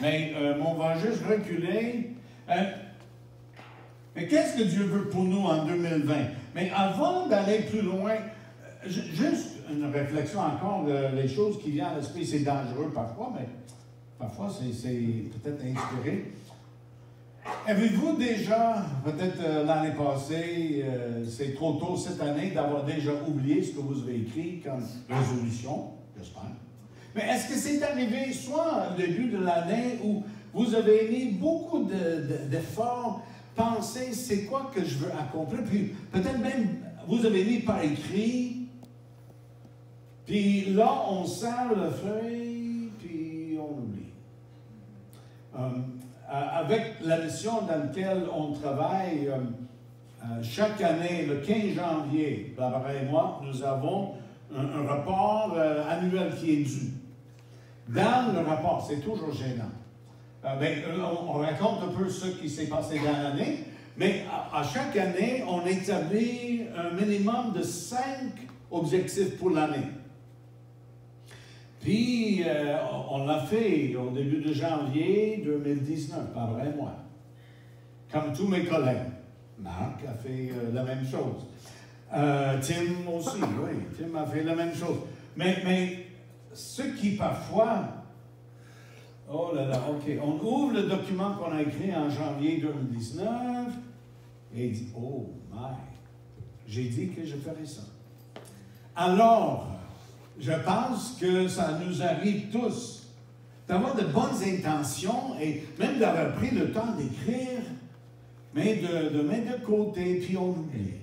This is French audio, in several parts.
Mais on va juste reculer. Mais qu'est-ce que Dieu veut pour nous en 2020? Mais avant d'aller plus loin, juste une réflexion encore des choses qui viennent à l'esprit. C'est dangereux parfois, mais parfois c'est peut-être inspiré. Avez-vous déjà, peut-être l'année passée, c'est trop tôt cette année, d'avoir déjà oublié ce que vous avez écrit comme résolution, j'espère. Mais est-ce que c'est arrivé soit au début de l'année où vous avez mis beaucoup d'efforts, pensé c'est quoi que je veux accomplir, puis peut-être même vous avez mis par écrit, puis là on serre la feuille, puis on oublie. Avec la mission dans laquelle on travaille, chaque année, le 15 janvier, Barbara et moi, nous avons un rapport annuel qui est dû. Dans le rapport, c'est toujours gênant. On raconte un peu ce qui s'est passé dans l'année, mais à chaque année, on établit un minimum de 5 objectifs pour l'année. Puis, on l'a fait au début de janvier 2019, Barbara et moi. Comme tous mes collègues. Marc a fait la même chose. Tim aussi, oui, Tim a fait la même chose. Mais ce qui parfois... Oh là là, OK. On ouvre le document qu'on a écrit en janvier 2019 et il dit, oh my, j'ai dit que je ferais ça. Alors... je pense que ça nous arrive tous d'avoir de bonnes intentions et même d'avoir pris le temps d'écrire, mais de mettre de côté, puis on oublie.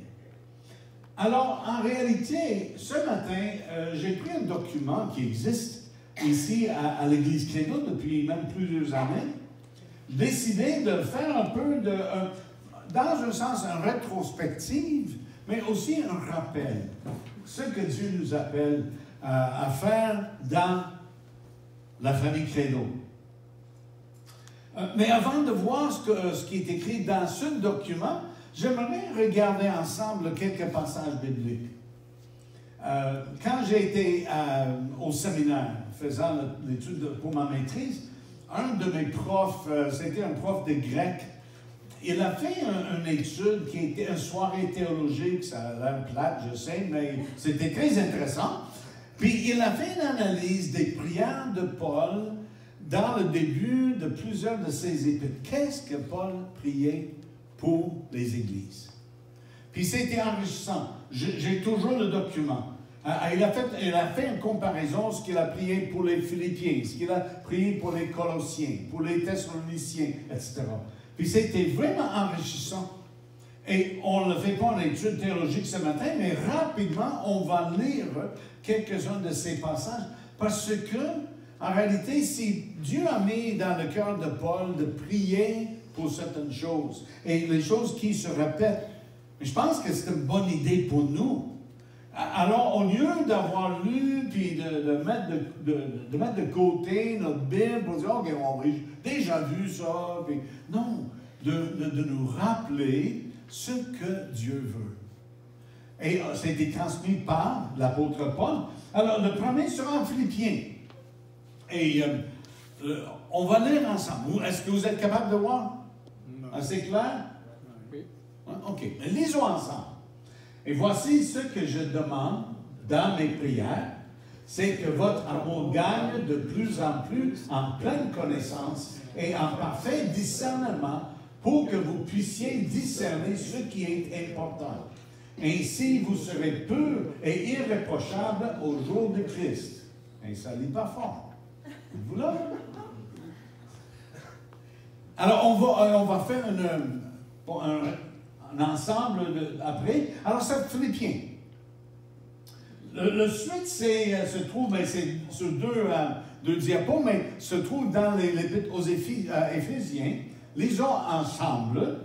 Alors, en réalité, ce matin, j'ai pris un document qui existe ici à l'Église Crédo depuis même plusieurs années. J'ai décidé de faire un peu dans un sens, une rétrospective, mais aussi un rappel. Ce que Dieu nous appelle à faire dans la famille Crédo. Mais avant de voir ce qui est écrit dans ce document, j'aimerais regarder ensemble quelques passages bibliques. Quand j'ai été au séminaire, faisant l'étude pour ma maîtrise, un de mes profs, c'était un prof de grec, il a fait une étude qui était une soirée théologique, ça a l'air plate, je sais, mais c'était très intéressant. Puis il a fait une analyse des prières de Paul dans le début de plusieurs de ses épîtres. Qu'est-ce que Paul priait pour les églises? Puis c'était enrichissant. J'ai toujours le document. Il a fait une comparaison, ce qu'il a prié pour les Philippiens, ce qu'il a prié pour les Colossiens, pour les Thessaloniciens, etc. Puis c'était vraiment enrichissant. Et on ne fait pas en étude théologique ce matin, mais rapidement, on va lire quelques-uns de ces passages, parce que, en réalité, si Dieu a mis dans le cœur de Paul de prier pour certaines choses, et les choses qui se répètent, je pense que c'est une bonne idée pour nous. Alors, au lieu d'avoir lu, puis de mettre de côté notre Bible, pour dire, OK, on a déjà vu ça, puis non, de nous rappeler ce que Dieu veut. Et ça a été transmis par l'apôtre Paul. Alors, le premier sera en Philippiens. Et on va lire ensemble. Est-ce que vous êtes capable de voir? Non. Assez clair? Oui. OK. Lisons ensemble. Et voici ce que je demande dans mes prières, c'est que votre amour gagne de plus en plus en pleine connaissance et en parfait discernement pour que vous puissiez discerner ce qui est important. Ainsi, vous serez purs et irréprochables au jour de Christ. Et ça ne lit pas fort. Vous là? Alors, on va faire un ensemble après. Alors, c'est Philippiens. Le suite, se trouve, c'est sur deux diapos, mais se trouve dans l'épître aux Éphésiens. Lisons ensemble.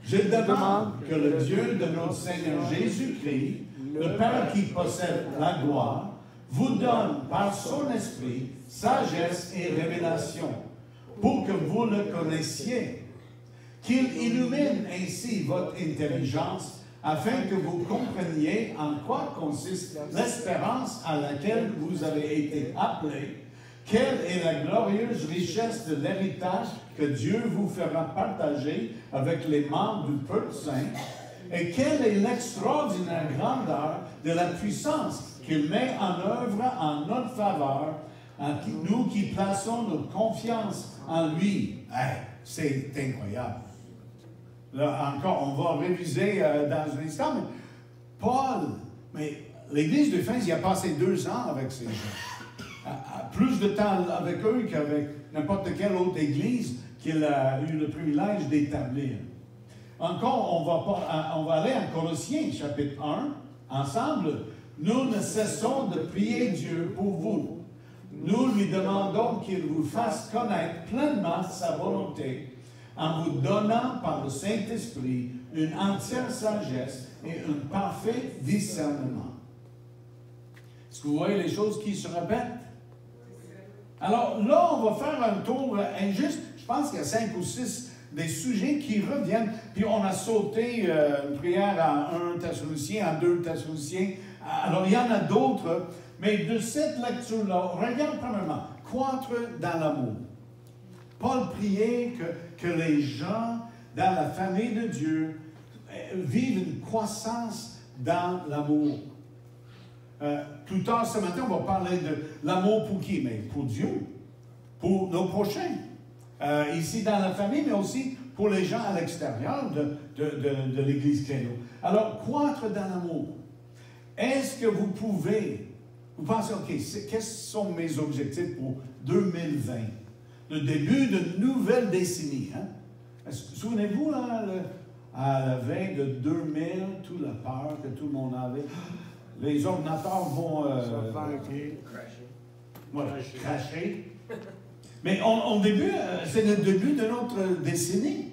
Je demande que le Dieu de notre Seigneur Jésus-Christ, le Père qui possède la gloire, vous donne par son esprit sagesse et révélation, pour que vous le connaissiez, qu'il illumine ainsi votre intelligence, afin que vous compreniez en quoi consiste l'espérance à laquelle vous avez été appelés, Quelle est la glorieuse richesse de l'héritage que Dieu vous fera partager avec les membres du peuple saint? Et quelle est l'extraordinaire grandeur de la puissance qu'il met en œuvre en notre faveur, nous qui plaçons notre confiance en lui? Hey, c'est incroyable. Là encore, on va réviser dans un instant, mais Paul, mais l'Église de Éphèse, il a passé 2 ans avec ces gens. Plus de temps avec eux qu'avec n'importe quelle autre Église qu'il a eu le privilège d'établir. Encore, on va aller en Colossiens, chapitre 1, ensemble. Nous ne cessons de prier Dieu pour vous. Nous lui demandons qu'il vous fasse connaître pleinement sa volonté en vous donnant par le Saint-Esprit une entière sagesse et un parfait discernement. Est-ce que vous voyez les choses qui se répètent? Alors là, on va faire un tour injuste. Je pense qu'il y a 5 ou 6 des sujets qui reviennent. Puis on a sauté une prière à 1 Thessaloniciens, à 2 Thessaloniciens. Alors il y en a d'autres. Mais de cette lecture-là, regarde premièrement, croître dans l'amour. Paul priait que les gens dans la famille de Dieu vivent une croissance dans l'amour. Plus tard ce matin, on va parler de l'amour pour qui? Mais pour Dieu, pour nos prochains. Ici dans la famille, mais aussi pour les gens à l'extérieur de l'Église Créneau. Alors, croître dans l'amour. Est-ce que vous pouvez, vous pensez, OK, quels sont mes objectifs pour 2020? Le début d'une nouvelle décennie. Hein? Souvenez-vous, là, à la veille de 2000, toute la peur que tout le monde avait. Les ordinateurs vont cracher. Mais c'est le début de notre décennie.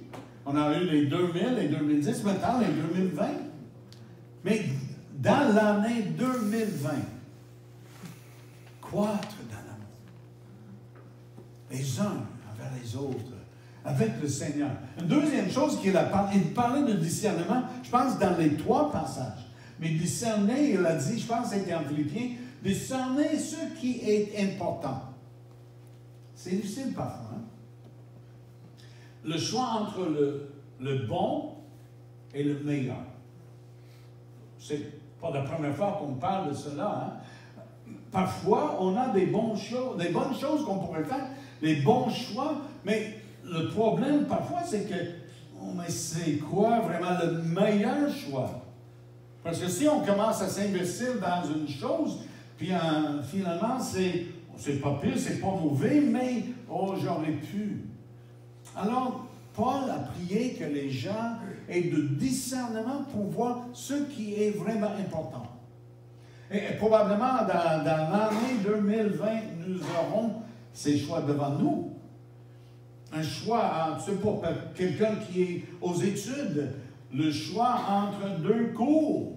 On a eu les 2000, les 2010, maintenant les 2020. Mais dans l'année 2020, croître dans l'amour. Les uns envers les autres, avec le Seigneur. Une deuxième chose qu'il a parlé, il parlait de discernement, je pense, dans les 3 passages. Mais discerner, il a dit, je pense que c'était en Philippiens, discerner ce qui est important. C'est difficile parfois. Hein? Le choix entre le bon et le meilleur. C'est pas la première fois qu'on parle de cela. Hein? Parfois, on a des bonnes choses qu'on pourrait faire, des bons choix, mais le problème parfois, c'est que, mais c'est quoi vraiment le meilleur choix? Parce que si on commence à s'investir dans une chose, puis finalement, c'est pas pire, c'est pas mauvais, mais, oh, j'aurais pu. Alors, Paul a prié que les gens aient de discernement pour voir ce qui est vraiment important. Et probablement, dans l'année 2020, nous aurons ces choix devant nous. Un choix entre, pour quelqu'un qui est aux études, le choix entre 2 cours,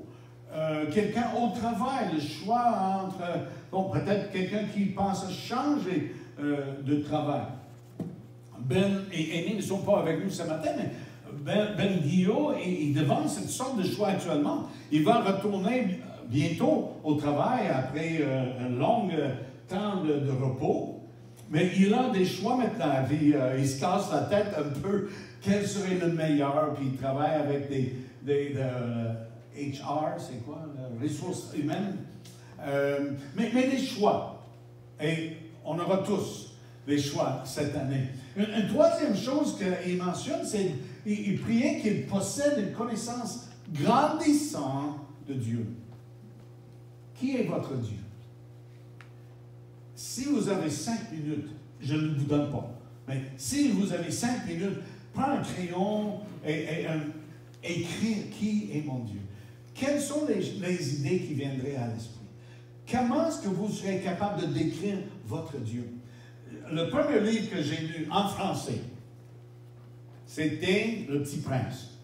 quelqu'un au travail, le choix entre, bon, peut-être quelqu'un qui pense changer de travail. Ben et Amy ne sont pas avec nous ce matin, mais Ben Guillaume est devant cette sorte de choix actuellement. Il va retourner bientôt au travail après un long temps de repos. Mais il a des choix maintenant. Puis, il se casse la tête un peu. Quel serait le meilleur? Puis il travaille avec des HR, c'est quoi? Ressources humaines. Mais des choix. Et on aura tous des choix cette année. Une troisième chose qu'il mentionne, c'est qu'il priait qu'il possède une connaissance grandissante de Dieu. Qui est votre Dieu? Si vous avez 5 minutes, je ne vous donne pas, mais si vous avez 5 minutes, prends un crayon et écris qui est mon Dieu. Quelles sont les idées qui viendraient à l'esprit? Comment est-ce que vous serez capable de décrire votre Dieu? Le premier livre que j'ai lu en français, c'était Le Petit Prince.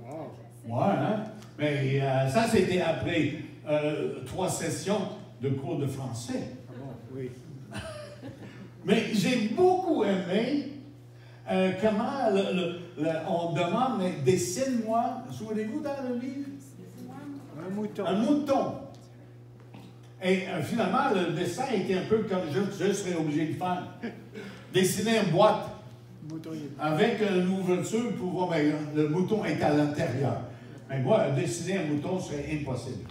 Wow. Ouais, hein? Mais ça, c'était après 3 sessions de cours de français. Oui. Mais j'ai beaucoup aimé comment on demande, mais dessine-moi, souvenez-vous dans le livre? Un mouton. Un mouton. Et finalement, le dessin était un peu comme je serais obligé de faire. Dessiner une boîte avec une ouverture pour voir, ben, le mouton est à l'intérieur. Mais moi, dessiner un mouton serait impossible.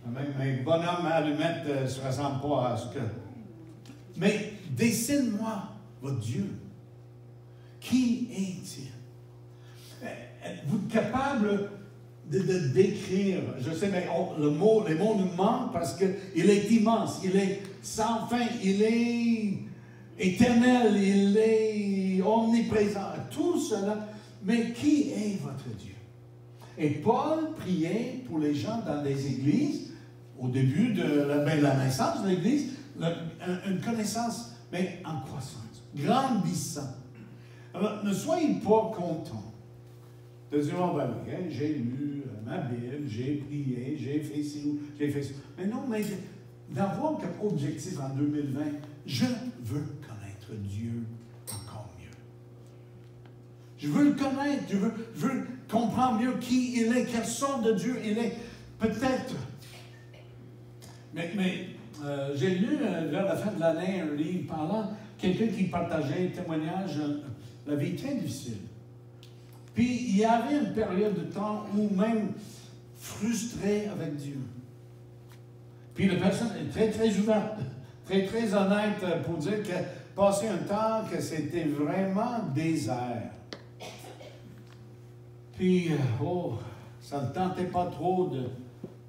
Même un bonhomme allumette ne se ressemble pas à ce que... Mais dessine-moi votre Dieu. Qui est-il? Êtes-vous capable de décrire? Je sais, mais les mots nous manquent parce qu'il est immense, il est sans fin, il est éternel, il est omniprésent, tout cela. Mais qui est votre Dieu? Et Paul priait pour les gens dans les églises, au début de la naissance de l'Église, une connaissance, mais en croissance, grandissant. Alors, ne soyez pas contents de dire, oh ben oui, hein, j'ai lu ma Bible, j'ai prié, j'ai fait ci ou j'ai fait ça. Mais non, mais d'avoir comme objectif en 2020, je veux connaître Dieu encore mieux. Je veux le connaître, je veux comprendre mieux qui il est, quelle sorte de Dieu il est. Peut-être. Mais j'ai lu vers la fin de l'année un livre parlant, quelqu'un qui partageait un témoignage, la vie très difficile. Puis il y avait une période de temps où même frustré avec Dieu. Puis la personne est très, très ouverte, très, très honnête pour dire que passé un temps que c'était vraiment désert. Puis, ça ne tentait pas trop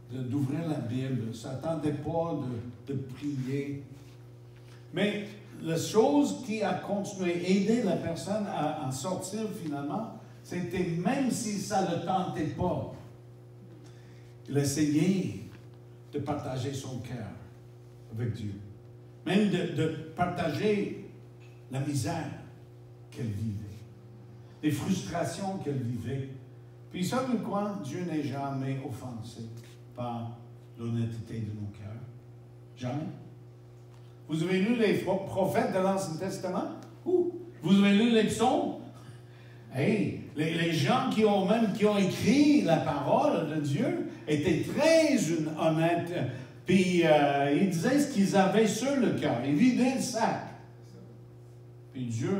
d'ouvrir la Bible, ça ne tentait pas de prier. Mais la chose qui a continué à aider la personne à en sortir finalement, c'était même si ça ne le tentait pas, il essayait de partager son cœur avec Dieu. Même de partager la misère qu'elle vivait, les frustrations qu'elle vivait. Puis savez-vous quoi? Dieu n'est jamais offensé par l'honnêteté de nos cœurs. Jamais. Vous avez lu les prophètes de l'Ancien Testament? Vous avez lu les psaumes? Hey, les gens qui ont écrit la parole de Dieu étaient très honnêtes. Puis ils disaient ce qu'ils avaient sur le cœur. Ils vidaient le sac. Puis Dieu,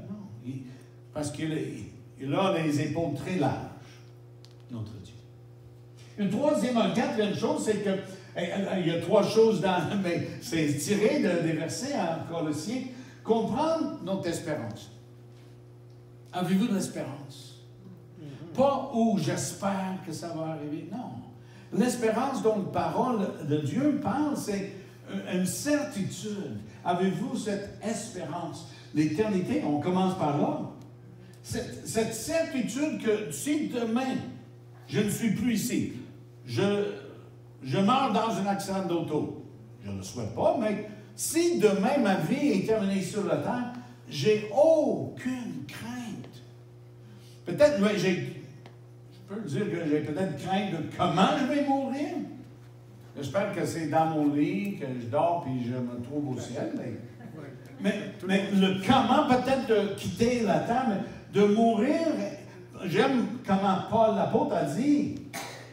non. Parce qu'il a les épaules très larges, notre Dieu. Une quatrième chose, c'est que il y a trois choses mais c'est tiré des versets en Colossiens. Comprendre notre espérance. Avez-vous de l'espérance? Pas où j'espère que ça va arriver. Non. L'espérance dont la parole de Dieu parle, c'est une certitude. Avez-vous cette espérance? L'éternité, on commence par là. Cette certitude que si demain, je ne suis plus ici, je meurs dans un accident d'auto, je ne le souhaite pas, mais si demain ma vie est terminée sur la terre, j'ai aucune crainte. Peut-être, je peux dire que j'ai peut-être crainte de comment je vais mourir. J'espère que c'est dans mon lit, que je dors puis je me trouve au ciel. Mais le comment peut-être de quitter la terre, mais de mourir, j'aime comment Paul l'apôtre a dit,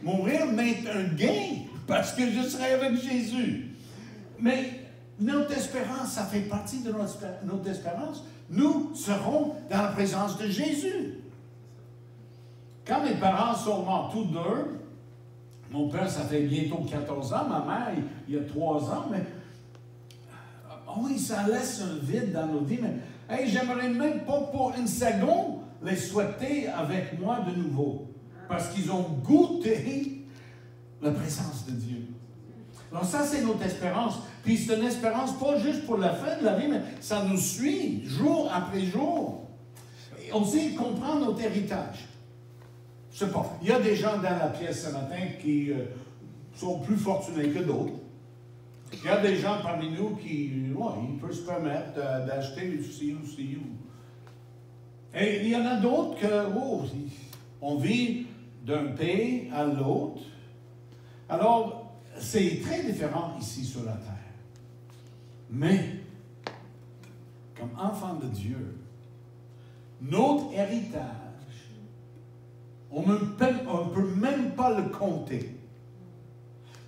mourir m'est un gain parce que je serai avec Jésus. Mais notre espérance, ça fait partie de notre espérance. Nous serons dans la présence de Jésus. Quand mes parents sont morts tous deux, mon père, ça fait bientôt 14 ans, ma mère, il y a 3 ans, mais oui, ça laisse un vide dans nos vies, mais hey, j'aimerais même pas pour une seconde les souhaiter avec moi de nouveau, parce qu'ils ont goûté la présence de Dieu. Alors ça, c'est notre espérance. Puis c'est une espérance pas juste pour la fin de la vie, mais ça nous suit jour après jour. Et on sait comprendre notre héritage. Je sais pas. Il y a des gens dans la pièce ce matin qui sont plus fortunés que d'autres. Il y a des gens parmi nous qui, ils peuvent se permettre d'acheter ceci ou ci. Et il y en a d'autres que, on vit d'un pays à l'autre. Alors, c'est très différent ici sur la terre. Mais, comme enfant de Dieu, notre héritage, on ne peut même pas le compter.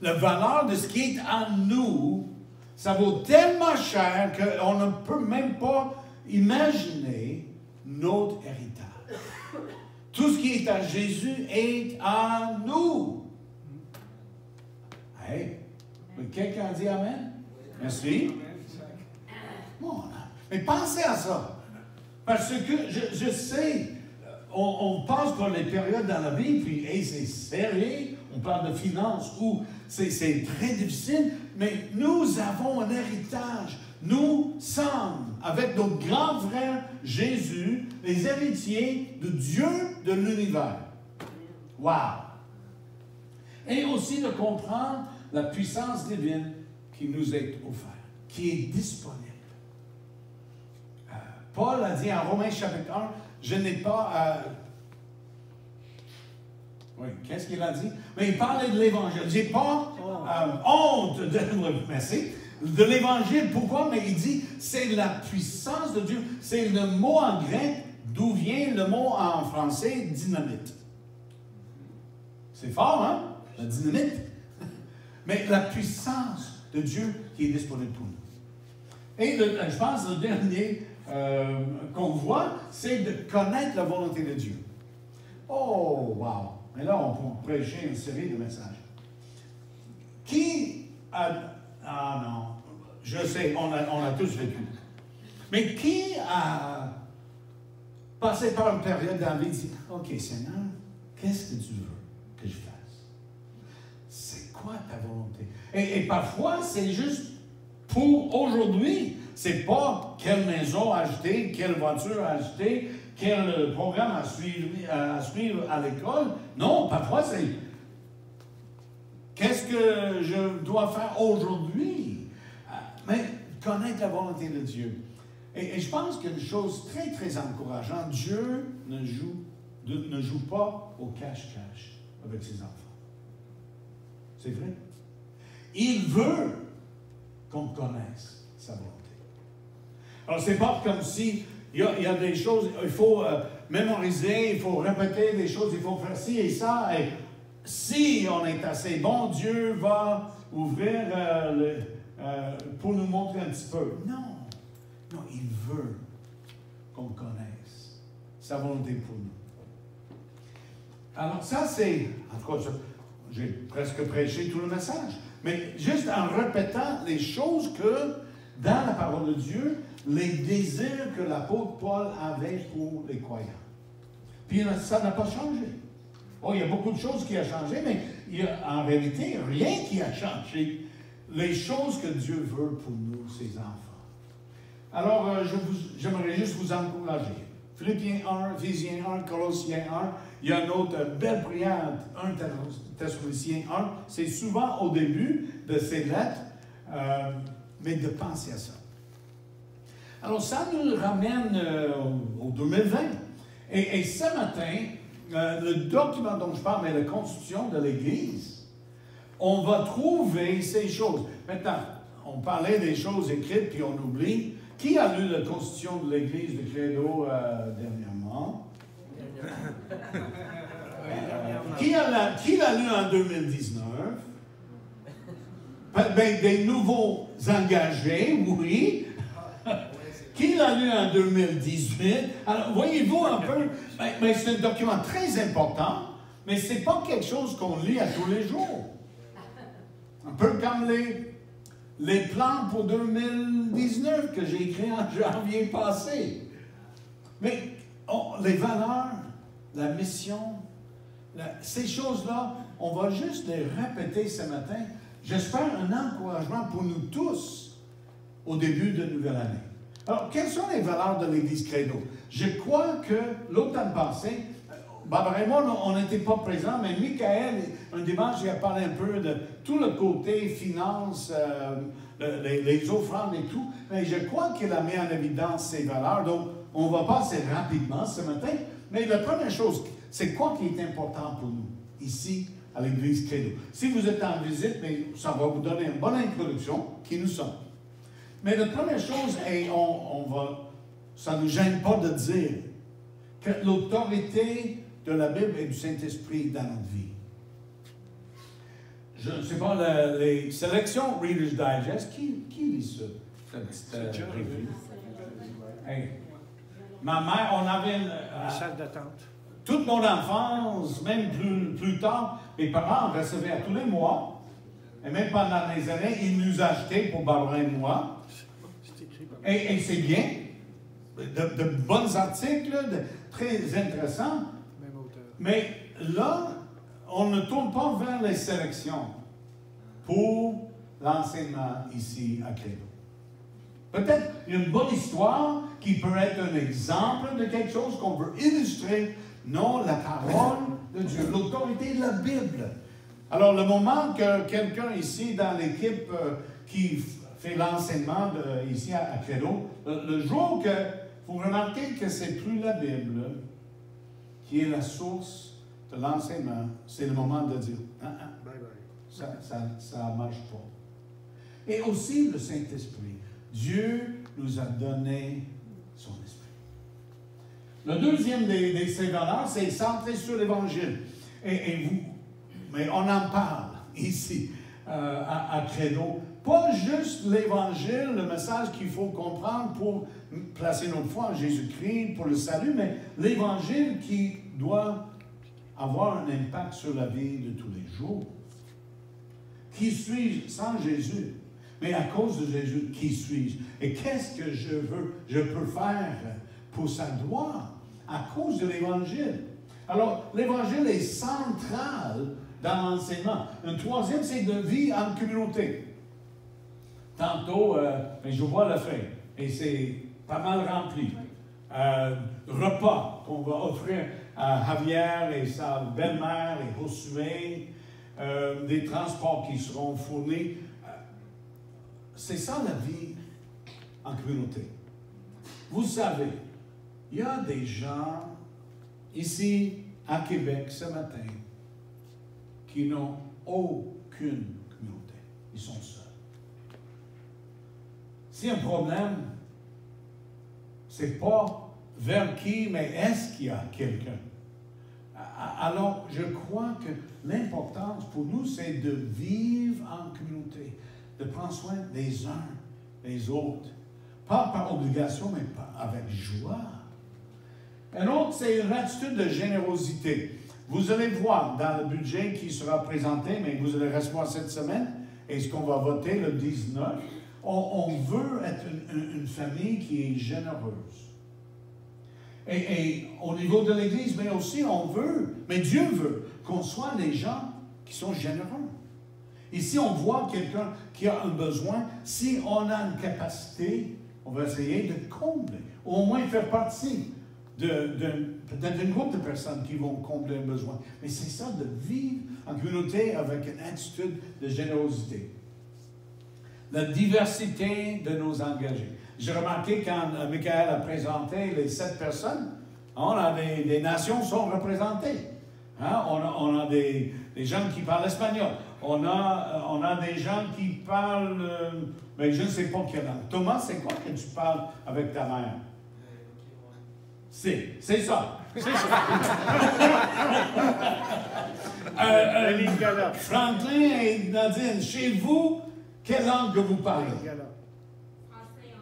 la valeur de ce qui est en nous, ça vaut tellement cher qu'on ne peut même pas imaginer notre héritage. Tout ce qui est à Jésus est en nous. Hey, quelqu'un dit Amen? Merci. Bon, mais pensez à ça. Parce que je sais, on passe par les périodes dans la vie, puis hey, c'est sérieux, on parle de finances, ou c'est très difficile, mais nous avons un héritage. Nous sommes, avec notre grand frère Jésus, les héritiers de Dieu de l'univers. Wow! Et aussi de comprendre la puissance divine qui nous est offerte, qui est disponible. Paul a dit en Romains chapitre 1, je n'ai pas... Oui, qu'est-ce qu'il a dit? Mais il parlait de l'Évangile. Je n'ai pas honte de l'Évangile. Pourquoi? Mais il dit, c'est la puissance de Dieu. C'est le mot en grec d'où vient le mot en français dynamite. C'est fort, hein? La dynamite. Mais la puissance de Dieu qui est disponible pour nous. Et je pense que le dernier qu'on voit, c'est de connaître la volonté de Dieu. Oh, wow! Mais là, on peut prêcher une série de messages. Qui a... Ah non, je sais, on a tous vécu. Mais qui a passé par une période dans la vie et dit, OK, Seigneur, qu'est-ce que tu veux que je fasse? C'est quoi ta volonté? Et parfois, c'est juste pour aujourd'hui. C'est pas quelle maison acheter, quelle voiture acheter, quel programme à suivre à l'école. Non, parfois c'est qu'est-ce que je dois faire aujourd'hui? Mais connaître la volonté de Dieu. Et je pense qu'une chose très, très encourageante, Dieu ne joue pas au cache-cache avec ses enfants. C'est vrai. Il veut qu'on connaisse sa volonté. Alors, c'est pas comme si il y a des choses, il faut mémoriser, il faut répéter des choses, il faut faire ci et ça. Et si on est assez bon, Dieu va ouvrir pour nous montrer un petit peu. Non, il veut qu'on connaisse sa volonté pour nous. Alors ça, c'est, en tout cas, j'ai presque prêché tout le message, mais juste en répétant les choses que, dans la parole de Dieu, les désirs que l'apôtre Paul avait pour les croyants. Puis ça n'a pas changé. Oh, il y a beaucoup de choses qui ont changé, mais il y a en réalité rien qui a changé. Les choses que Dieu veut pour nous, ses enfants. Alors, j'aimerais juste vous encourager. Philippiens 1, Éphésiens 1, Colossiens 1, il y a une autre belle prière, 1 Thessaloniciens 1. C'est souvent au début de ces lettres, mais de penser à ça. Alors, ça nous ramène au 2020. Et ce matin, le document dont je parle, mais la constitution de l'Église, on va trouver ces choses. Maintenant, on parlait des choses écrites, puis on oublie. Qui a lu la constitution de l'Église de Credo dernièrement? Qui l'a lu en 2019? Ben, des nouveaux engagés, oui. Qui l'a lu en 2018? Alors, voyez-vous un peu, c'est un document très important, mais ce n'est pas quelque chose qu'on lit à tous les jours. Un peu comme les plans pour 2019 que j'ai écrits en janvier passé. Mais les valeurs, la mission, ces choses-là, on va juste les répéter ce matin. J'espère un encouragement pour nous tous au début de la nouvelle année. Alors, quelles sont les valeurs de l'Église Credo? Je crois que l'automne passé, Barbara et moi, on n'était pas présents, mais Michael, un dimanche, il a parlé un peu de tout le côté finance, les offrandes et tout. Mais je crois qu'il a mis en évidence ces valeurs. Donc, on va passer rapidement ce matin. Mais la première chose, c'est quoi qui est important pour nous, ici, à l'Église Credo? Si vous êtes en visite, mais ça va vous donner une bonne introduction, qui nous sommes. Mais la première chose, et ça ne nous gêne pas de dire que l'autorité de la Bible et du Saint-Esprit dans notre vie. je ne sais pas, les sélections Reader's Digest, qui lit ça? Cette revue? Hey. Ma mère, on avait une salle d'attente. Toute mon enfance, même plus tard, mes parents recevaient à tous les mois, et même pendant les années, ils nous achetaient pour Barbara et moi. Et c'est bien, de bons articles, très intéressants. Même auteur. Mais là, on ne tourne pas vers les sélections pour l'enseignement ici à Credo. Peut-être une bonne histoire qui peut être un exemple de quelque chose qu'on veut illustrer. Non, la parole de Dieu, l'autorité de la Bible. Alors, le moment que quelqu'un ici dans l'équipe qui fait l'enseignement ici à Credo, le jour que vous remarquez que c'est plus la Bible qui est la source de l'enseignement, c'est le moment de dire bye bye. Ça ne marche pas. Et aussi le Saint-Esprit. Dieu nous a donné son esprit. Le deuxième de ces valeurs, c'est centré sur l'Évangile. Mais on en parle ici, à Credo. Pas juste l'Évangile, le message qu'il faut comprendre pour placer notre foi en Jésus-Christ, pour le salut, mais l'Évangile qui doit avoir un impact sur la vie de tous les jours. Qui suis-je sans Jésus? Mais à cause de Jésus, qui suis-je? Et qu'est-ce que je peux faire pour sa gloire à cause de l'Évangile? Alors, l'Évangile est central dans l'enseignement. Un troisième, c'est de vie en communauté. Tantôt, je vois la feuille, et c'est pas mal rempli. Repas qu'on va offrir à Javier et sa belle-mère et Josué, des transports qui seront fournis. C'est ça la vie en communauté. Vous savez, il y a des gens ici à Québec ce matin qui n'ont aucune communauté. Ils sont seuls. Si un problème, c'est pas vers qui, mais est-ce qu'il y a quelqu'un? Alors, je crois que l'importance pour nous, c'est de vivre en communauté, de prendre soin des uns des autres. Pas par obligation, mais avec joie. Un autre, c'est une attitude de générosité. Vous allez voir dans le budget qui sera présenté, mais vous allez recevoir cette semaine, et ce qu'on va voter le 19, on veut être une famille qui est généreuse. Et au niveau de l'Église, mais aussi on veut, mais Dieu veut qu'on soit des gens qui sont généreux. Et si on voit quelqu'un qui a un besoin, si on a une capacité, on va essayer de combler, ou au moins faire partie peut-être d'un groupe de personnes qui vont combler un besoin. Mais c'est ça, de vivre en communauté avec une attitude de générosité. La diversité de nos engagés. J'ai remarqué quand Michael a présenté les 7 personnes, on a des nations sont représentées. Hein? On a des gens qui parlent espagnol. On a des gens qui parlent, mais je ne sais pas quelle langue. Thomas, c'est quoi que tu parles avec ta mère? C'est ça. C'est ça. Franklin et Nadine, chez vous, quelle langue que vous parlez? Français et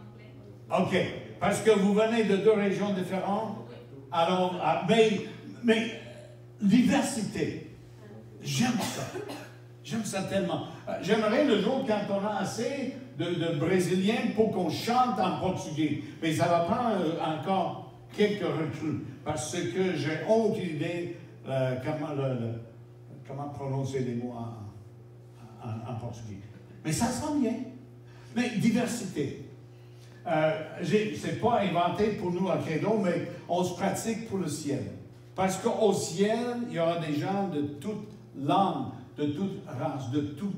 anglais. OK. Parce que vous venez de 2 régions différentes. Alors, mais diversité. J'aime ça. J'aime ça tellement. J'aimerais le jour quand on a assez de Brésiliens pour qu'on chante en portugais. Mais ça va prendre encore quelques recrues. Parce que j'ai aucune idée comment prononcer les mots en portugais. Mais ça sent bien. Mais diversité. C'est pas inventé pour nous à Credo, mais on se pratique pour le ciel. Parce qu'au ciel, il y aura des gens de toute langue, de toute race, de tout...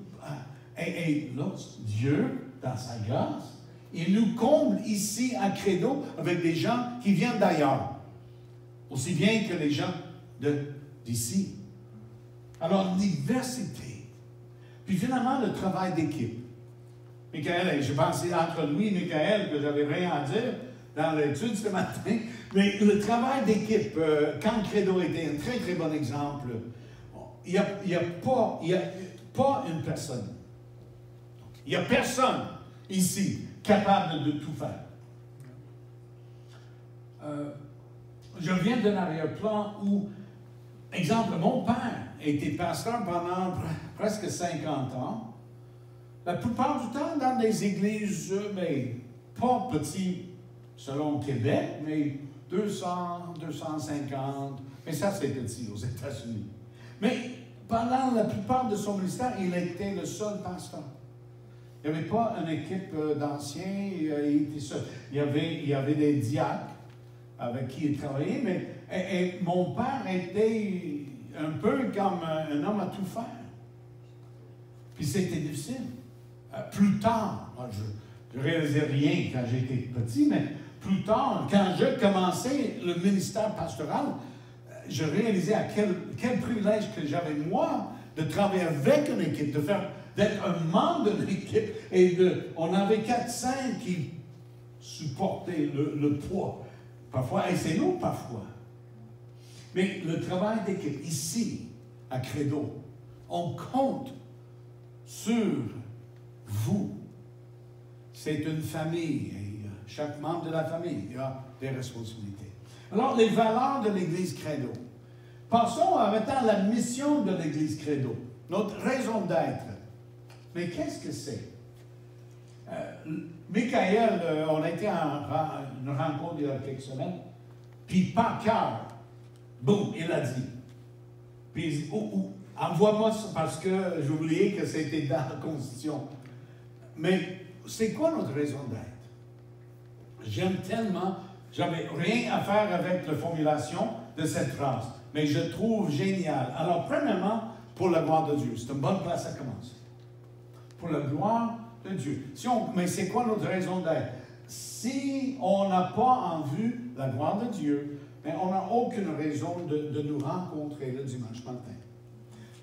Et là, Dieu, dans sa grâce, il nous comble ici à Credo avec des gens qui viennent d'ailleurs. Aussi bien que les gens d'ici. Alors, diversité. Puis finalement, le travail d'équipe. Michael, je pensais entre lui et Michael que j'avais rien à dire dans l'étude ce matin, mais le travail d'équipe, quand Credo était un très, très bon exemple, il y a pas une personne. Il n'y a personne ici capable de tout faire. Je viens d'un arrière-plan où, exemple, mon père était pasteur pendant presque 50 ans. La plupart du temps dans des églises, mais pas petites selon Québec, mais 200, 250. Mais ça, c'est petit aux États-Unis. Mais pendant la plupart de son ministère, il était le seul pasteur. Il n'y avait pas une équipe d'anciens, il était seul. Il y avait des diacres avec qui il travaillait, mais et mon père était un peu comme un homme à tout faire. Puis c'était difficile. Plus tard, moi, je ne réalisais rien quand j'étais petit, mais plus tard, quand je commençais le ministère pastoral, je réalisais à quel privilège que j'avais, moi, de travailler avec une équipe, d'être un membre de l'équipe. Et on avait 4-5 qui supportaient le poids. Parfois, et c'est nous, parfois. Mais le travail d'équipe, ici, à Credo, on compte sur vous. C'est une famille. Et chaque membre de la famille a des responsabilités. Alors, les valeurs de l'Église Credo. Passons à maintenant la mission de l'Église Credo, notre raison d'être. Mais qu'est-ce que c'est? Michael, on a été à une rencontre il y a quelques semaines, puis par cœur, boum, il a dit. Puis il dit, envoie-moi ça parce que j'ai oublié que c'était dans la Constitution. Mais c'est quoi notre raison d'être? J'aime tellement, j'avais rien à faire avec la formulation de cette phrase, mais je trouve génial. Alors, premièrement, pour la gloire de Dieu. C'est une bonne place à commencer. Pour la gloire de Dieu. Mais c'est quoi notre raison d'être? Si on n'a pas en vue la gloire de Dieu, mais on n'a aucune raison de nous rencontrer le dimanche matin.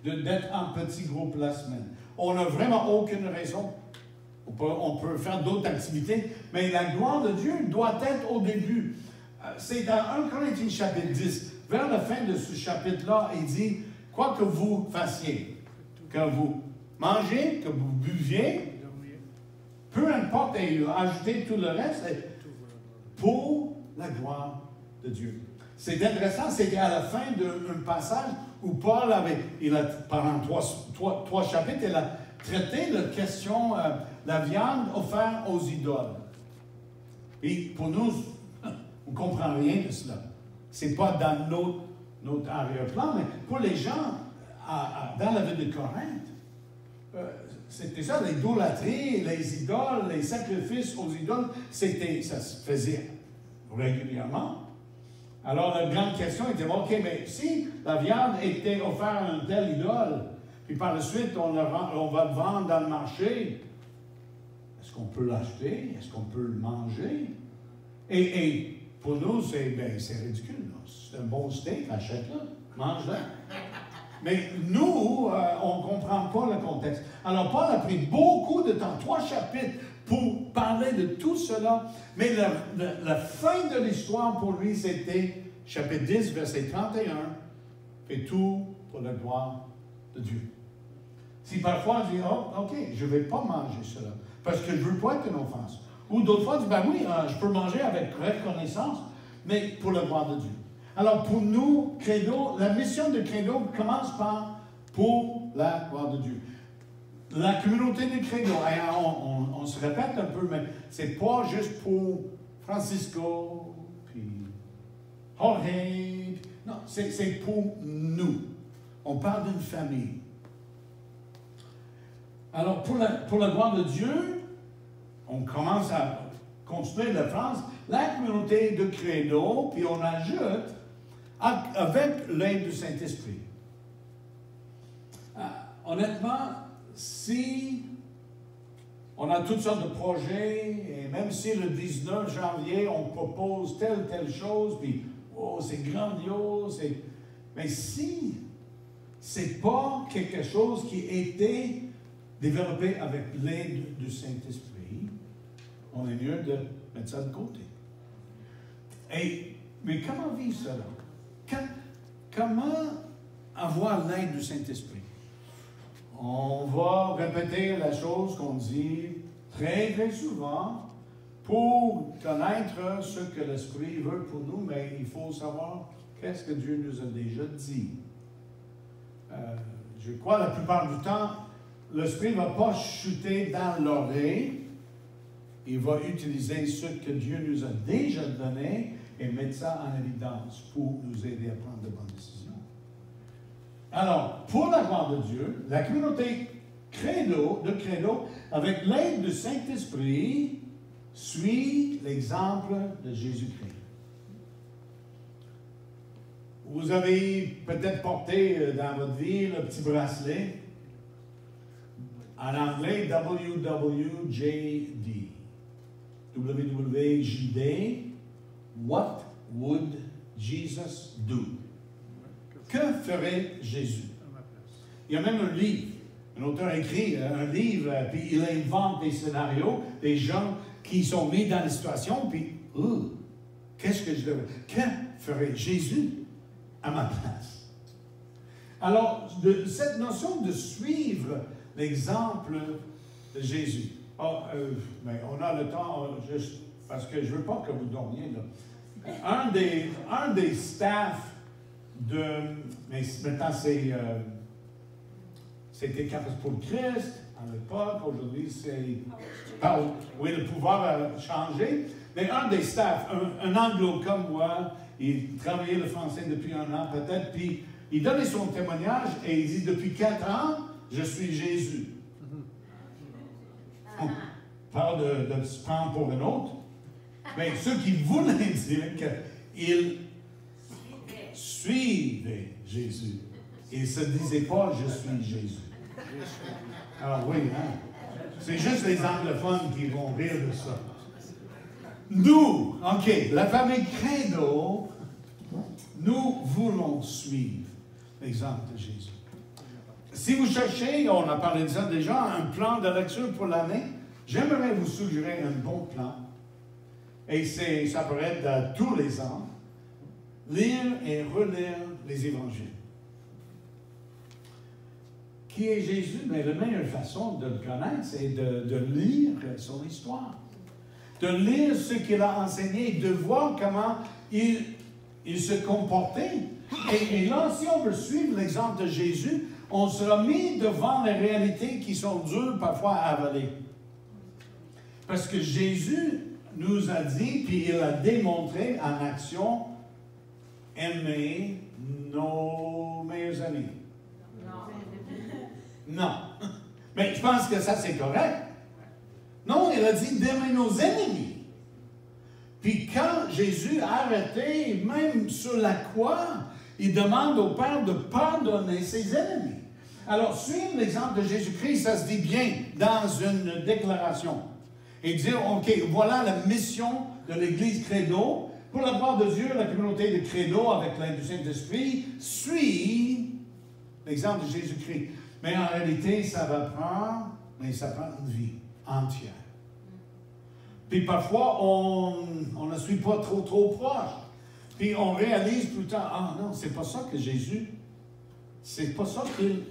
D'être en petit groupe la semaine. On n'a vraiment aucune raison. On peut faire d'autres activités, mais la gloire de Dieu doit être au début. C'est dans 1 Corinthiens chapitre 10. Vers la fin de ce chapitre-là, il dit, quoi que vous fassiez, que vous mangez, que vous buviez, peu importe, et ajoutez tout le reste, pour la gloire de Dieu. C'est intéressant, c'était à la fin d'un passage où Paul pendant trois chapitres, il a traité la question la viande offerte aux idoles. Et pour nous, on ne comprend rien de cela. Ce n'est pas dans notre arrière-plan, mais pour les gens dans la ville de Corinthe, c'était ça, l'idolâtrie, les idoles, les sacrifices aux idoles, ça se faisait régulièrement. Alors la grande question était, OK, mais si la viande était offerte à une telle idole, puis par la suite on va le vendre dans le marché, est-ce qu'on peut l'acheter? Est-ce qu'on peut le manger? Et pour nous, c'est ridicule. C'est un bon steak, achète-le, mange-le. Mais nous, on ne comprend pas le contexte. Alors, Paul a pris beaucoup de temps, 3 chapitres, pour parler de tout cela. Mais la fin de l'histoire pour lui, c'était chapitre 10, verset 31. Fais tout pour la gloire de Dieu. Si parfois on dit, oh, OK, je ne vais pas manger cela, parce que je ne veux pas être une offense. Ou d'autres fois, on dit, ben oui, je peux manger avec reconnaissance, mais pour la gloire de Dieu. Alors, pour nous, Credo, la mission de Credo commence par pour la gloire de Dieu. La communauté de Credo, on se répète un peu, mais c'est pas juste pour Francisco, puis Jorge. Non, c'est pour nous. On parle d'une famille. Alors, pour la gloire de Dieu, on commence à construire la phrase, la communauté de Credo, puis on ajoute avec l'aide du Saint-Esprit. Honnêtement, si on a toutes sortes de projets, et même si le 19 janvier, on propose telle chose, puis oh, c'est grandiose, mais si c'est pas quelque chose qui a été développé avec l'aide du Saint-Esprit, on est mieux de mettre ça de côté. Mais comment vivre cela? Comment avoir l'aide du Saint-Esprit? on va répéter la chose qu'on dit très, très souvent pour connaître ce que l'Esprit veut pour nous, mais il faut savoir qu'est-ce que Dieu nous a déjà dit. Je crois la plupart du temps, l'Esprit ne va pas chuter dans l'oreille. Il va utiliser ce que Dieu nous a déjà donné et mettre ça en évidence pour nous aider à prendre de bonnes décisions. Alors, pour la gloire de Dieu, la communauté de Credo, avec l'aide du Saint-Esprit, suit l'exemple de Jésus-Christ. Vous avez peut-être porté dans votre vie le petit bracelet, en anglais WWJD. WWJD, What would Jesus do? Que ferait Jésus? Il y a même un livre. Un auteur a écrit un livre, puis il invente des scénarios, des gens qui sont mis dans la situation, puis, qu'est-ce que je devrais? Que ferait Jésus à ma place? Alors, cette notion de suivre l'exemple de Jésus. Mais on a le temps, juste parce que je ne veux pas que vous dormiez, là. Un des staffs mais maintenant c'était Campus pour le Christ à l'époque, aujourd'hui c'est... oui, le pouvoir a changé, mais un des staffs, un anglo comme moi, il travaillait le français depuis 1 an peut-être, puis il donnait son témoignage et il dit, depuis 4 ans, je suis Jésus. On parle de se prendre pour un autre, mais ce qui voulait dire qu'il suivait Jésus. Il ne se disait pas, je suis Jésus. Alors oui, hein? C'est juste les anglophones qui vont rire de ça. Nous, OK, la famille Credo, nous voulons suivre l'exemple de Jésus. Si vous cherchez, on a parlé de ça déjà, un plan de lecture pour l'année, j'aimerais vous suggérer un bon plan. Et ça pourrait être tous les ans. Lire et relire les évangiles. Qui est Jésus? Mais la meilleure façon de le connaître, c'est de lire son histoire. De lire ce qu'il a enseigné, de voir comment il se comportait. Et là, si on veut suivre l'exemple de Jésus, on sera mis devant les réalités qui sont dures parfois à avaler. Parce que Jésus nous a dit, puis il a démontré en action, aimer nos meilleurs amis. Non. Mais je pense que ça, c'est correct. Non, il a dit d'aimer nos ennemis. Puis quand Jésus a arrêté, même sur la croix, il demande au Père de pardonner ses ennemis. Alors, suivre l'exemple de Jésus-Christ, ça se dit bien dans une déclaration. Et dire, OK, voilà la mission de l'Église Credo. Pour la gloire de Dieu, la communauté de Credo, avec l'aide du Saint-Esprit, suit l'exemple de Jésus-Christ. Mais en réalité, ça prend une vie entière. Puis parfois, on ne suit pas trop proche. Puis on réalise plus tard, ah non, c'est pas ça que Jésus, c'est pas ça qu'il...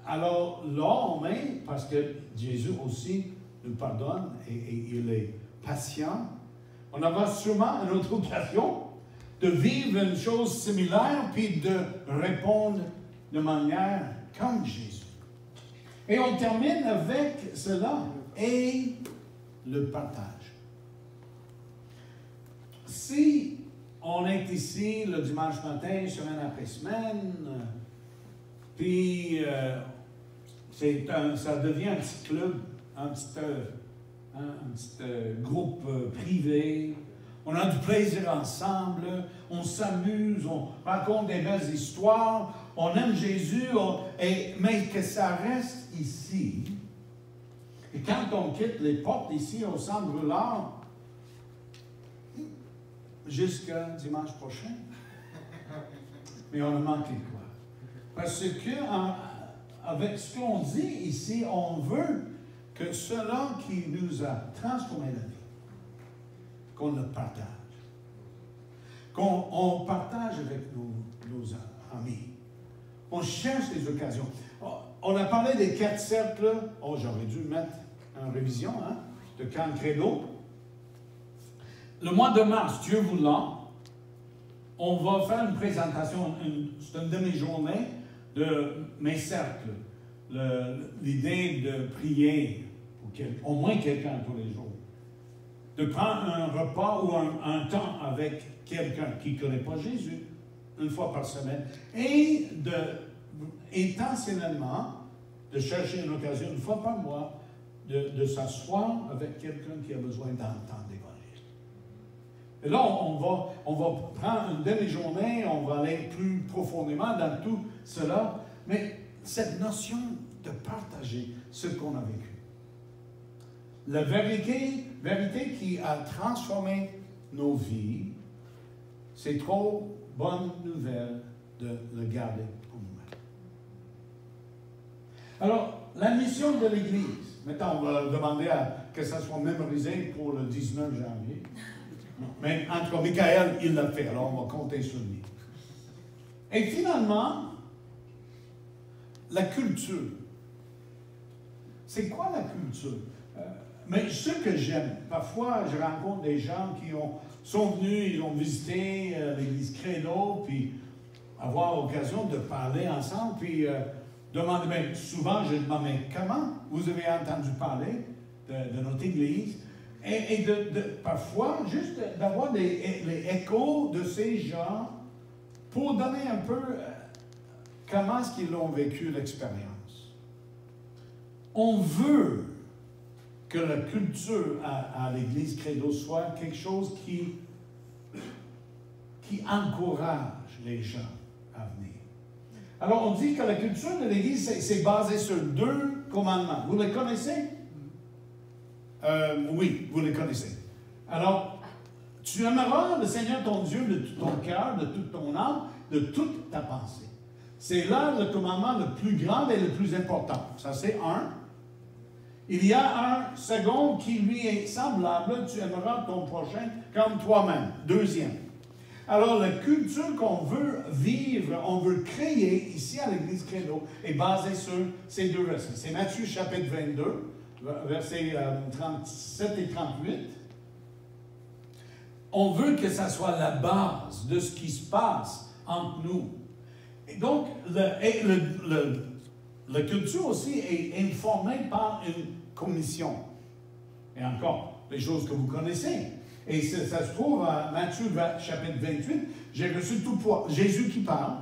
Alors là, on met, parce que Jésus aussi nous pardonne et il est patient, on aura sûrement une autre occasion de vivre une chose similaire puis de répondre de manière comme Jésus. Et on termine avec cela, et le partage. Si on est ici le dimanche matin, semaine après semaine, puis ça devient un petit club, un petit groupe privé. On a du plaisir ensemble, on s'amuse, on raconte des belles histoires, on aime Jésus, mais que ça reste ici. Et quand on quitte les portes ici au centre Brûlard, jusqu'à dimanche prochain, mais on a manqué de quoi? Parce que avec ce qu'on dit ici, on veut que cela qui nous a transformé la vie, qu'on le partage. Qu'on partage avec nos amis. On cherche des occasions. On a parlé des 4 cercles. Oh, j'aurais dû mettre en révision, hein, de Camp Credo. Le mois de mars, Dieu voulant, on va faire une présentation, c'est une demi-journée de mes cercles. L'idée de prier pour au moins quelqu'un tous les jours. De prendre un repas ou un temps avec quelqu'un qui ne connaît pas Jésus, une fois par semaine, et intentionnellement de chercher une occasion, une fois par mois, de s'asseoir avec quelqu'un qui a besoin d'entendre l'Évangile. Et là, on va prendre une demi-journée, on va aller plus profondément dans tout cela, mais cette notion de partager ce qu'on a vécu. La vérité qui a transformé nos vies, c'est trop bonne nouvelle de le garder pour nous-mêmes. Alors, la mission de l'Église, maintenant on va demander que ça soit mémorisé pour le 19 janvier. Mais en tout cas, Michael, il l'a fait, alors on va compter sur lui. Et finalement, la culture. C'est quoi la culture? Mais ce que j'aime, parfois je rencontre des gens qui sont venus, ils ont visité l'église Credo, puis avoir l'occasion de parler ensemble, puis demander, bien, souvent je demande, mais comment vous avez entendu parler de notre église? Et parfois, juste d'avoir les échos de ces gens pour donner un peu comment est-ce qu'ils ont vécu l'expérience. On veut que la culture à l'Église Credo soit quelque chose qui encourage les gens à venir. Alors, on dit que la culture de l'Église, c'est basé sur 2 commandements. Vous les connaissez? Oui, vous les connaissez. Alors, tu aimeras le Seigneur ton Dieu de tout ton cœur, de toute ton âme, de toute ta pensée. C'est là le commandement le plus grand et le plus important. Ça, c'est un. Il y a un second qui lui est semblable, tu aimeras ton prochain comme toi-même. Deuxième. Alors, la culture qu'on veut vivre, on veut créer ici à l'Église Credo est basée sur ces 2 versets. C'est Matthieu chapitre 22, versets 37 et 38. On veut que ça soit la base de ce qui se passe entre nous. Et donc, la culture aussi est informée par une commission. Et encore, les choses que vous connaissez. Et ça se trouve à Matthieu chapitre 28. J'ai reçu tout pouvoir. Jésus qui parle.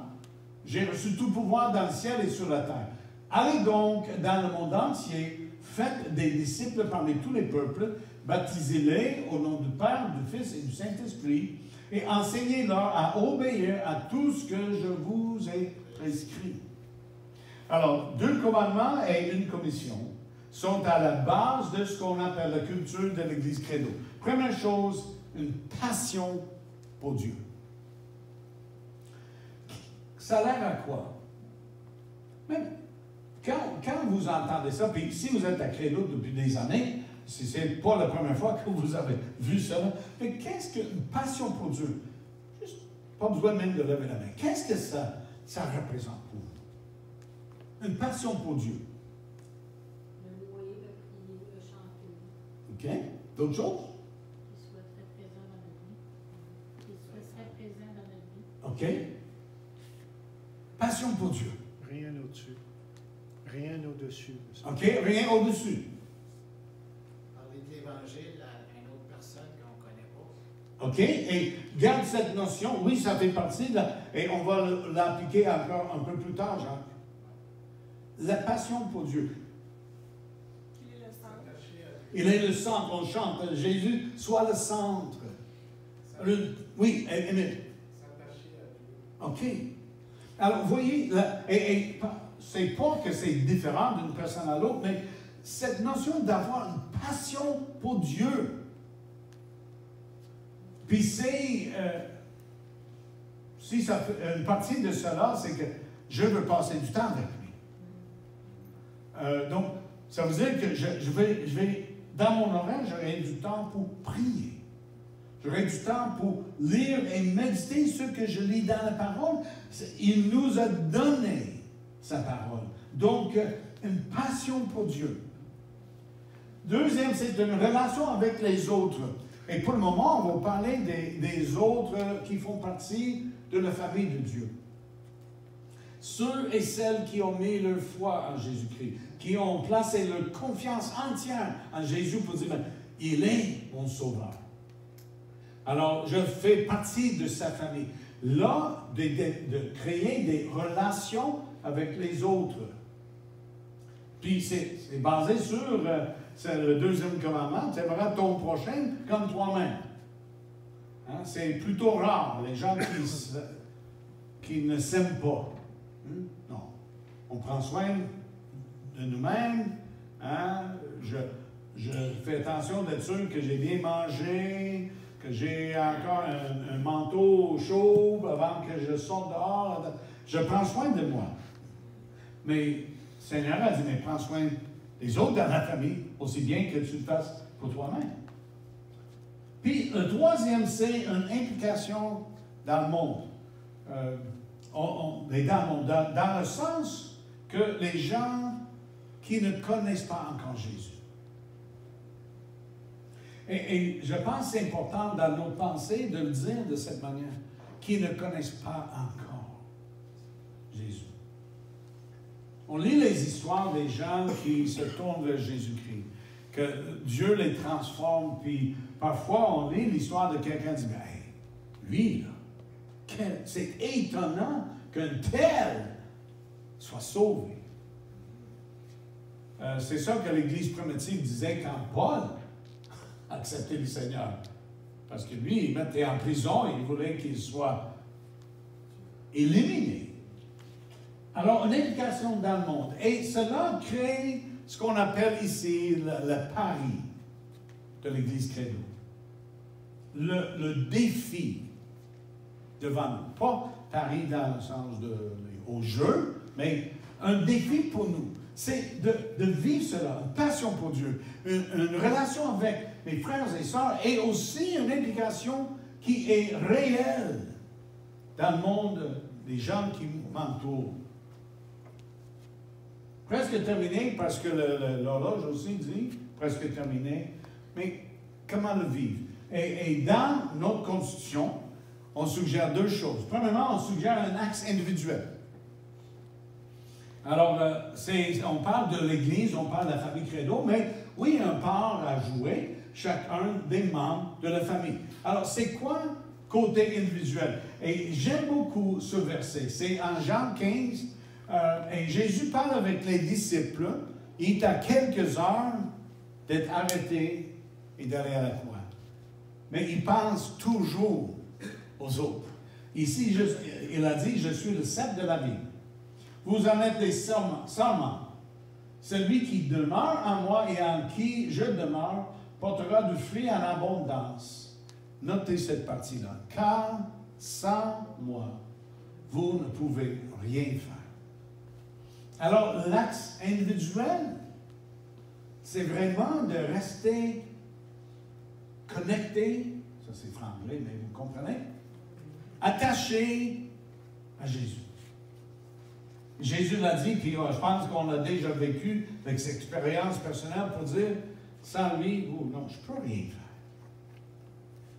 J'ai reçu tout pouvoir dans le ciel et sur la terre. Allez donc dans le monde entier, faites des disciples parmi tous les peuples, baptisez-les au nom du Père, du Fils et du Saint-Esprit, et enseignez-leur à obéir à tout ce que je vous ai prescrit. Alors, 2 commandements et une commission sont à la base de ce qu'on appelle la culture de l'Église Credo. Première chose, une passion pour Dieu. Ça a l'air à quoi? Même quand vous entendez ça, puis si vous êtes à Credo depuis des années, si ce n'est pas la première fois que vous avez vu ça, mais qu'est-ce qu'une passion pour Dieu? Juste, pas besoin même de lever la main. Qu'est-ce que ça représente pour vous? Une passion pour Dieu. Le louer, le prier, le chanter. OK? D'autres choses? Qu'il soit très présent dans notre vie. Qu'il soit très présent dans notre vie. OK? Passion pour Dieu. Rien au-dessus. Rien au-dessus. OK? Rien au-dessus. Parler de l'Évangile à une autre personne qu'on ne connaît pas. OK? Et garde cette notion. Oui, ça fait partie, et on va l'appliquer encore un peu plus tard, Jacques. La passion pour Dieu. Qu'il est le centre. Il est le centre. On chante. Jésus, soit le centre. Oui, Émile. S'attacher à Dieu. OK. Alors, vous voyez, c'est pas que c'est différent d'une personne à l'autre, mais cette notion d'avoir une passion pour Dieu. Puis c'est, si ça fait, une partie de cela, c'est que je veux passer du temps avec lui. Donc, ça veut dire que je vais, dans mon horaire, j'aurai du temps pour prier. j'aurai du temps pour lire et méditer ce que je lis dans la parole. Il nous a donné sa parole. Donc, une passion pour Dieu. Deuxième, c'est une relation avec les autres. Et pour le moment, on va parler des autres qui font partie de la famille de Dieu. Ceux et celles qui ont mis leur foi en Jésus-Christ, qui ont placé leur confiance entière en Jésus pour dire, il est mon sauveur. Alors, je fais partie de sa famille. Là, de créer des relations avec les autres. Puis, c'est basé sur le deuxième commandement, tu aimeras ton prochain comme toi-même. Hein? C'est plutôt rare, les gens qui ne s'aiment pas. Non. On prend soin de nous-mêmes. Hein? Je fais attention d'être sûr que j'ai bien mangé, que j'ai encore un manteau chaud avant que je sorte dehors. Je prends soin de moi. Mais le Seigneur a dit, mais prends soin des autres dans la famille, aussi bien que tu le fasses pour toi-même. Puis le troisième, c'est une implication dans le monde. Dans le sens que les gens qui ne connaissent pas encore Jésus. Et je pense que c'est important dans nos pensées de le dire de cette manière, qui ne connaissent pas encore Jésus. On lit les histoires des gens qui se tournent vers Jésus-Christ, que Dieu les transforme, puis parfois on lit l'histoire de quelqu'un qui dit, hey, lui, là, c'est étonnant qu'un tel soit sauvé. C'est ça que l'Église primitive disait quand Paul acceptait le Seigneur. Parce que lui, il mettait en prison et il voulait qu'il soit éliminé. Alors, une éducation dans le monde. Et cela crée ce qu'on appelle ici le pari de l'Église Credo. Le défi devant nous. Pas pari dans le sens au jeu, mais un défi pour nous. C'est de vivre cela, une passion pour Dieu, une relation avec mes frères et sœurs, et aussi une implication qui est réelle dans le monde des gens qui m'entourent. Presque terminé, parce que l'horloge aussi dit, presque terminé, mais comment le vivre? Et dans notre Constitution, on suggère deux choses. Premièrement, on suggère un axe individuel. Alors, on parle de l'Église, on parle de la famille Credo, mais oui, un part à jouer, chacun des membres de la famille. Alors, c'est quoi côté individuel? Et j'aime beaucoup ce verset. C'est en Jean 15, et Jésus parle avec les disciples. Il est à quelques heures d'être arrêté et d'aller à la croix. Mais il pense toujours aux autres. Ici, il a dit, je suis le cep de la vie. Vous en êtes les serments. Celui qui demeure en moi et en qui je demeure portera du fruit en abondance. Notez cette partie-là. Car sans moi, vous ne pouvez rien faire. Alors, l'axe individuel, c'est vraiment de rester connecté, ça c'est franglais, mais vous comprenez, attaché à Jésus. Jésus l'a dit, puis je pense qu'on a déjà vécu avec cette expérience personnelle pour dire, sans lui, non, je ne peux rien faire.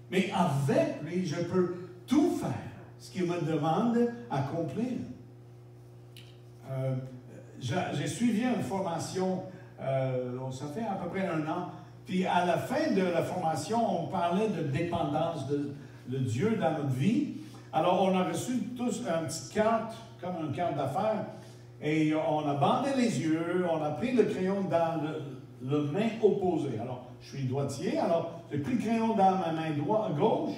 Mais avec lui, je peux tout faire, ce qu'il me demande d'accomplir. J'ai suivi une formation, ça fait à peu près 1 an, puis à la fin de la formation, on parlait de dépendance de Dieu dans notre vie. Alors, on a reçu tous une petite carte, comme une carte d'affaires, et on a bandé les yeux, on a pris le crayon dans le main opposée. Alors, je suis droitier, alors j'ai pris le crayon dans ma main gauche,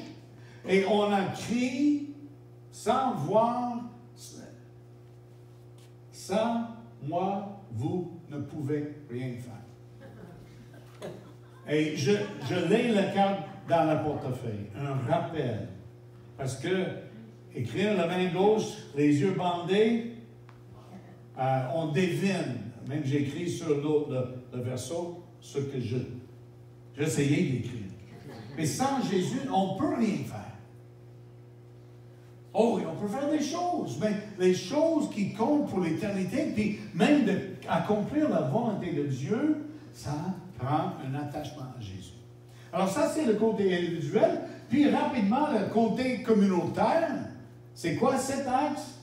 et on a écrit, sans voir, sans moi, vous ne pouvez rien faire. Et je l'ai la carte dans le portefeuille, un rappel. Parce que écrire la main gauche, les yeux bandés, on devine. Même j'écris sur l'autre, le verso, ce que j'essayais d'écrire. Mais sans Jésus, on ne peut rien faire. Oh, et on peut faire des choses, mais les choses qui comptent pour l'éternité, puis même d'accomplir la volonté de Dieu, ça prend un attachement à Jésus. Alors ça, c'est le côté individuel. Puis rapidement, le côté communautaire, c'est quoi cet axe?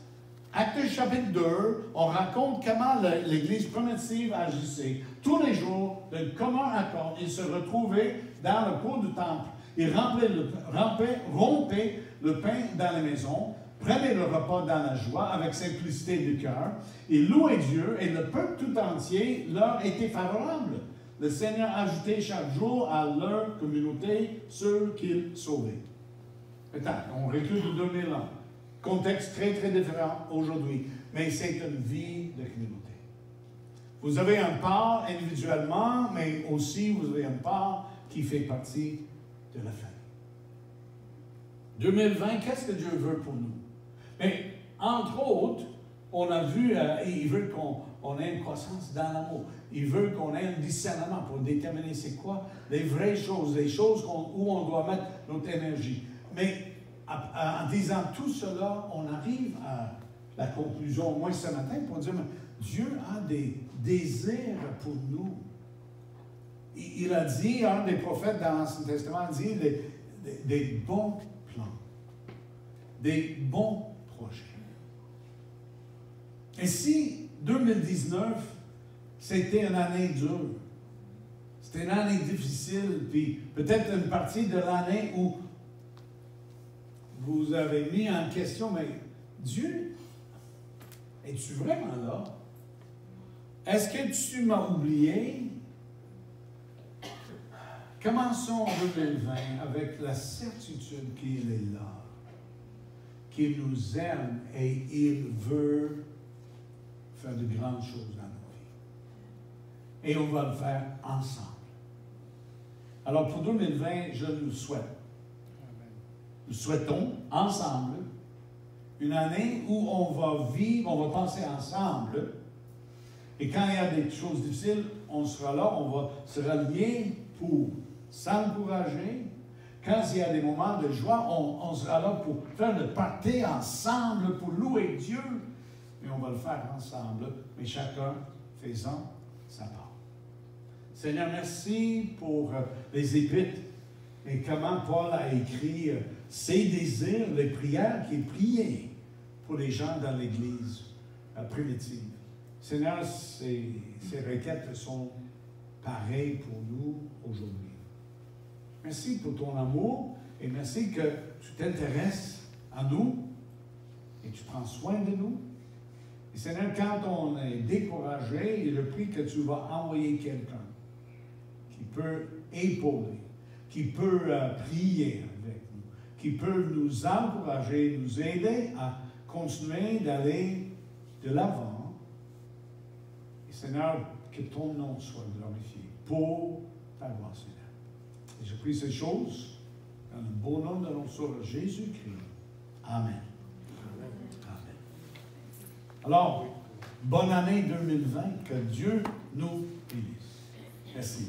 Acte chapitre 2, on raconte comment l'Église primitive agissait. Tous les jours, d'un commun accord, ils se retrouvaient dans le cours du temple. Ils rompaient le pain dans les maisons, prenaient le repas dans la joie avec simplicité du cœur. Ils louaient Dieu et le peuple tout entier leur était favorable. Le Seigneur ajoutait chaque jour à leur communauté ceux qu'il sauvait. Peut-être, on recule de 2000 ans. Contexte très, très différent aujourd'hui. Mais c'est une vie de communauté. Vous avez un part individuellement, mais aussi vous avez un part qui fait partie de la famille. 2020, qu'est-ce que Dieu veut pour nous? Mais, entre autres, on a vu, il veut qu'on ait une croissance dans l'amour. Il veut qu'on ait un discernement pour déterminer c'est quoi les vraies choses, les choses où on doit mettre notre énergie. Mais, en disant tout cela, on arrive à la conclusion, au moins ce matin, pour dire, Dieu a des désirs pour nous. Il a dit, un des prophètes dans l'Ancien Testament dit des bons plans, des bons projets. Et si 2019, c'était une année dure, c'était une année difficile, puis peut-être une partie de l'année où vous avez mis en question, mais Dieu, es-tu vraiment là? Est-ce que tu m'as oublié? Commençons 2020 avec la certitude qu'il est là, qu'il nous aime et il veut faire de grandes choses dans nos vies. Et on va le faire ensemble. Alors pour 2020, je nous souhaite. Nous souhaitons ensemble une année où on va vivre, on va penser ensemble. Et quand il y a des choses difficiles, on sera là, on va se rallier pour s'encourager. Quand il y a des moments de joie, on sera là pour faire le party ensemble, pour louer Dieu. Et on va le faire ensemble, mais chacun faisant sa part. Seigneur, merci pour les épîtres et comment Paul a écrit ses désirs, les prières qu'il priait pour les gens dans l'Église primitive. Seigneur, ces requêtes sont pareilles pour nous aujourd'hui. Merci pour ton amour et merci que tu t'intéresses à nous et tu prends soin de nous. Et Seigneur, quand on est découragé, je prie que tu vas envoyer quelqu'un qui peut épauler, qui peut prier avec nous, qui peut nous encourager, nous aider à continuer d'aller de l'avant. Et Seigneur, que ton nom soit glorifié pour ta gloire, Seigneur. Et je prie ces choses dans le beau nom de notre Sauveur Jésus-Christ. Amen. Amen. Alors, bonne année 2020, que Dieu nous bénisse. Merci.